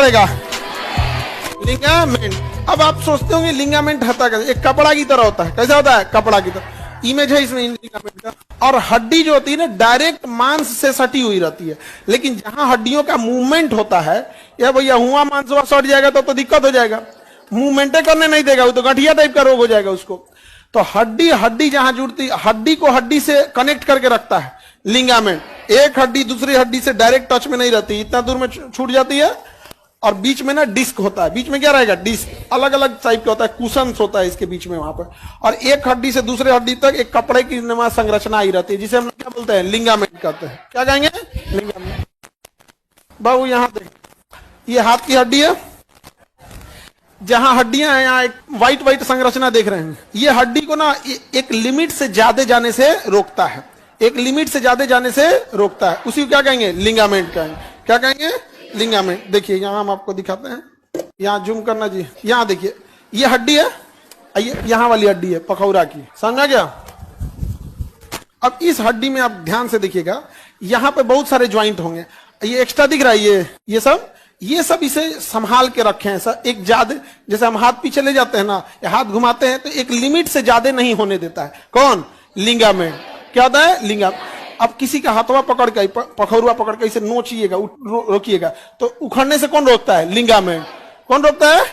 रहेगा? लिगामेंट। अब आप सोचते होंगे लिगामेंट होता कैसे? एक कपड़ा की तरह होता है। कैसा होता है? कपड़ा की तरह। इमेज है इसमें लिगामेंट का। और हड्डी जो होती है ना, डायरेक्ट मांस से सटी हुई रहती है, लेकिन जहां हड्डियों का मूवमेंट होता है, या भैया हुआ मांस सट जाएगा तो दिक्कत हो जाएगा, मूवमेंटे करने नहीं देगा, वो तो गठिया टाइप का रोग हो जाएगा उसको। तो हड्डी जहां जुड़ती, हड्डी को हड्डी से कनेक्ट करके रखता है लिगामेंट। एक हड्डी दूसरी हड्डी से डायरेक्ट टच में नहीं रहती, इतना दूर में छूट जाती है। और बीच में ना डिस्क होता है, बीच में क्या रहेगा? डिस्क। अलग अलग टाइप का होता है, कुशंस होता है इसके बीच में वहां पर। और एक हड्डी से दूसरे हड्डी तक एक कपड़े की नुमा संरचना आई रहती है, जिसे हम क्या बोलते हैं? लिगामेंट कहते हैं। क्या कहेंगे? लिगामेंट। बाबू यहां देख, ये हाथ की हड्डी है, जहां हड्डियां हैं, यहाँ एक व्हाइट संरचना देख रहे हैं। ये हड्डी को ना एक लिमिट से ज्यादा जाने से रोकता है, एक लिमिट से ज्यादा जाने से रोकता है। उसी को क्या कहेंगे? लिगामेंट कहेंगे। क्या कहेंगे? लिगामेंट। देखिए यहां हम आपको दिखाते हैं, यहां जूम करना जी। यहां देखिए, ये हड्डी है, ये यहां वाली हड्डी है पखौरा की, समझा गया? अब इस हड्डी में आप ध्यान से देखिएगा, यहां पे बहुत सारे ज्वाइंट होंगे। ये एक्स्ट्रा दिख रहा है, ये सब इसे संभाल के रखे हैं सर। एक ज्यादा, जैसे हम हाथ पीछे ले जाते हैं ना, या हाथ घुमाते हैं, तो एक लिमिट से ज्यादा नहीं होने देता है। कौन? लिगामेंट। क्या होता है? लिगामेंट। अब किसी का हाथवा पकड़ के, पखौरुआ पकड़ के इसे नोचिएगा, रोकिएगा, तो उखड़ने से कौन रोकता है? लिगामेंट। कौन रोकता है?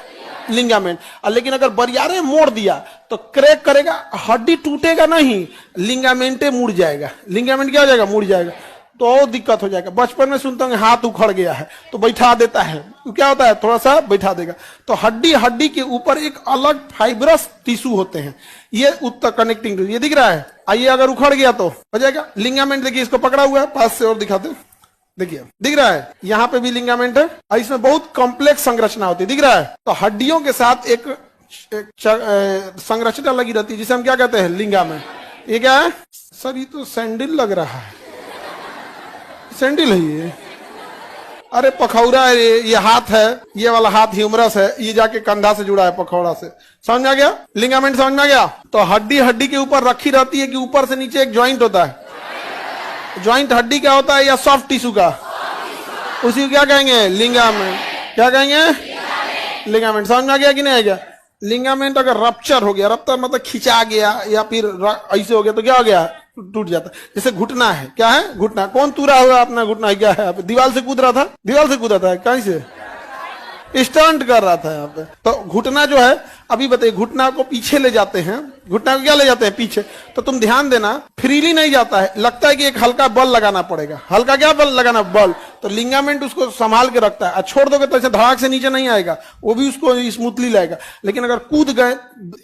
लिगामेंट। लेकिन अगर बरियारे मोड़ दिया तो क्रैक करेगा, हड्डी टूटेगा नहीं, लिगामेंटे मुड़ जाएगा। लिगामेंट क्या हो जाएगा? मुड़ जाएगा, तो दिक्कत हो जाएगा। बचपन में सुनता हूँ हाथ उखड़ गया है तो बैठा देता है, तो क्या होता है? थोड़ा सा बैठा देगा। तो हड्डी के ऊपर एक अलग फाइब्रस टिश्यू होते हैं, ये उत्तर कनेक्टिंग, ये दिख रहा है। आइए, अगर उखड़ गया तो हो जाएगा। लिगामेंट देखिए, इसको पकड़ा हुआ है, पास से और दिखाते, देखिए दिख रहा है, यहाँ पे भी लिगामेंट है, और इसमें बहुत कॉम्प्लेक्स संरचना होती है, दिख रहा है। तो हड्डियों के साथ एक संरचना लगी रहती है, जिसे हम क्या कहते हैं? लिगामेंट। ये क्या है सर? ये तो सैंडल लग रहा है। सैंडल है ये? अरे पखौरा है ये हाथ है, ये वाला हाथ ह्यूमरस है, ये जाके कंधा से जुड़ा है पखौड़ा से। समझ में आ गया? लिगामेंट समझ में आ गया? तो हड्डी के ऊपर रखी रहती है कि ऊपर से नीचे एक ज्वाइंट होता है। ज्वाइंट हड्डी क्या होता है? या सॉफ्ट टिश्यू का, उसी को क्या कहेंगे? लिगामेंट। क्या कहेंगे? लिगामेंट। समझ में आ गया कि नहीं आ गया? लिगामेंट अगर रप्चर हो गया, रप्चर मतलब खिंचा गया या फिर ऐसे हो गया, तो क्या हो गया? टूट जाता है। जैसे घुटना है, क्या है? घुटना। कौन तूरा हुआ अपना घुटना? क्या है? दीवार से कूद रहा था, दीवार से कूदा था, कहीं से स्टंट कर रहा था यहाँ पे। तो घुटना जो है, अभी बताइए, घुटना को पीछे ले जाते हैं, घुटना को क्या ले जाते हैं? पीछे। तो तुम ध्यान देना, फ्रीली नहीं जाता है, लगता है कि एक हल्का बल लगाना पड़ेगा। हल्का क्या बल लगाना? बल। तो लिगामेंट उसको संभाल के रखता है। छोड़ दोगे तो ऐसे धड़ाक से नीचे नहीं आएगा, वो भी उसको स्मूथली लाएगा। लेकिन अगर कूद गए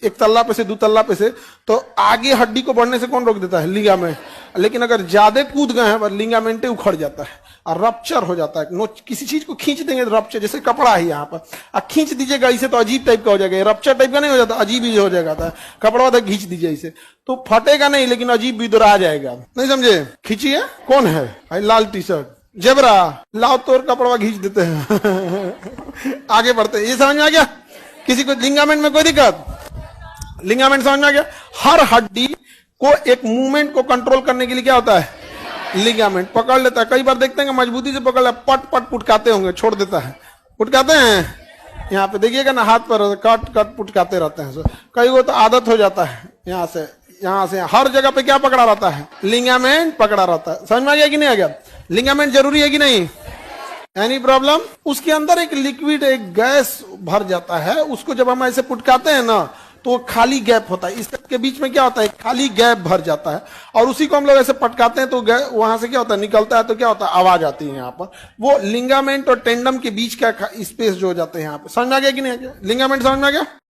एक तल्ला पे से दो तल्ला पे से, तो आगे हड्डी को बढ़ने से कौन रोक देता है? लिगामेंट। लेकिन अगर ज्यादा कूद गए हैं, लिगामेंटे उखड़ जाता है और रप्चर हो जाता है। किसी चीज को खींच देंगे तो रप्चर, जैसे कपड़ा है यहाँ पर, अब खींच दीजिएगा इसे तो अजीब टाइप का हो जाएगा, रप्चर टाइप का नहीं हो जाता, अजीब ही हो जाएगा था। कपड़ा था, खींच दीजिए इसे तो फटेगा नहीं, लेकिन अजीब भी दोहरा जाएगा। नहीं समझे? खींचिए। कौन है भाई? लाल टी शर्ट, जेबरा, लाओ तोड़ कपड़ा खींच देते हैं। आगे बढ़ते हैं। ये समझ में आ गया? किसी को लिगामेंट में कोई दिक्कत? लिगामेंट समझ में आ गया? हर हड्डी को एक मूवमेंट को कंट्रोल करने के लिए क्या होता है? लिगामेंट पकड़ लेता है। कई बार देखते हैं कि मजबूती से पकड़ ले, पट पट पुटकाते होंगे, छोड़ देता है। पुटकाते हैं, यहाँ पे देखिएगा ना, हाथ पर कट कट पुटकाते रहते हैं। कई को तो आदत हो जाता है, यहाँ से हर जगह पे क्या पकड़ा रहता है? लिगामेंट पकड़ा रहता है। समझ में आ गया कि नहीं आ गया? लिगामेंट जरूरी है कि नहीं? Any problem? उसके अंदर एक लिक्विड, एक गैस भर जाता है, उसको जब हम ऐसे पुटकाते हैं ना, तो खाली गैप होता है, इसके बीच में क्या होता है? खाली गैप भर जाता है, और उसी को हम लोग ऐसे पटकाते हैं तो वहां से क्या होता है? निकलता है, तो क्या होता है? आवाज आती है यहाँ पर। वो लिगामेंट और टेंडम के बीच का स्पेस जो हो जाते हैं यहाँ पे। समझ में आ गया कि नहीं आ गया? लिगामेंट समझ में आ गया?